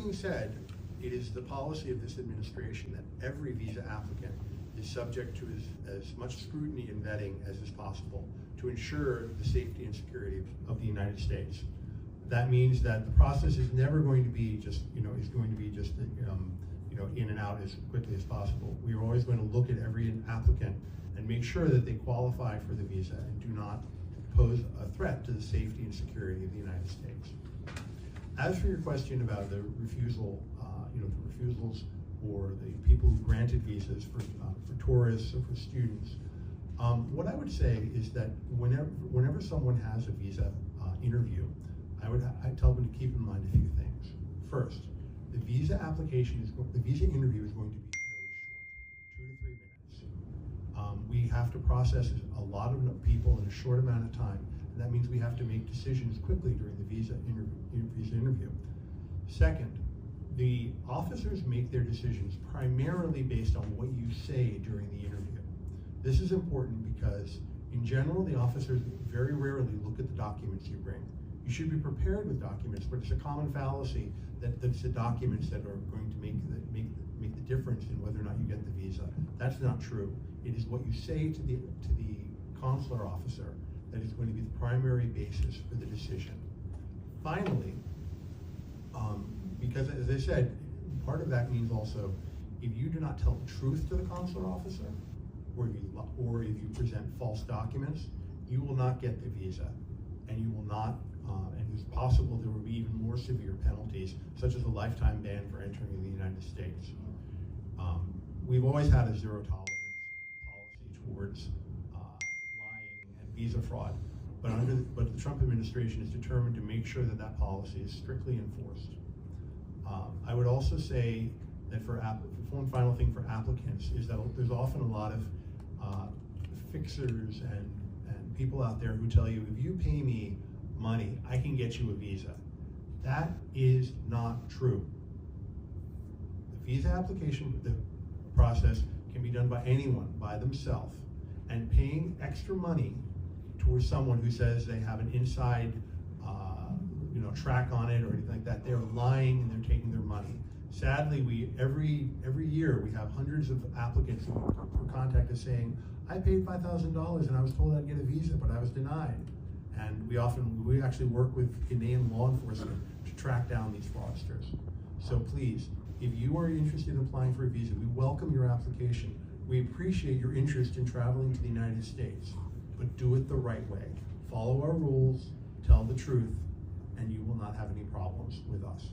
being said, it is the policy of this administration that every visa applicant is subject to as much scrutiny and vetting as is possible to ensure the safety and security of the United States. That means that the process is never going to be just, in and out as quickly as possible. We are always going to look at every applicant and make sure that they qualify for the visa and do not pose a threat to the safety and security of the United States. As for your question about the refusals or the people who granted visas for tourists or for students, what I would say is that whenever someone has a visa interview, I tell them to keep in mind a few things. First, the visa interview is going to be fairly short, 2 to 3 minutes. We have to process a lot of people in a short amount of time, and that means we have to make decisions quickly during the visa interview. Second, the officers make their decisions primarily based on what you say during the interview. This is important because, in general, the officers very rarely look at the documents you bring. You should be prepared with documents, but it's a common fallacy that it's the documents that are going to make the difference in whether or not you get the visa. That's not true. It is what you say to the consular officer that is going to be the primary basis for the decision. Finally, because as I said, part of that means also, if you do not tell the truth to the consular officer, or if you present false documents, you will not get the visa, and you will not, and it's possible there will be even more severe penalties, such as a lifetime ban for entering the United States. We've always had a zero tolerance policy towards lying and visa fraud, but the Trump administration is determined to make sure that that policy is strictly enforced. I would also say that one final thing for applicants is that there's often a lot of fixers and people out there who tell you, if you pay me money, I can get you a visa. That is not true. The visa application process can be done by anyone, by themselves, and paying extra money towards someone who says they have an inside track on it or anything like that, they're lying and they're taking their money. Sadly, every year we have hundreds of applicants who contact us saying, I paid $5,000 and I was told I'd get a visa, but I was denied. And we actually work with Canadian law enforcement to track down these fraudsters. So please, if you are interested in applying for a visa, we welcome your application. We appreciate your interest in traveling to the United States, but do it the right way. Follow our rules, tell the truth, and you will not have any problems with us.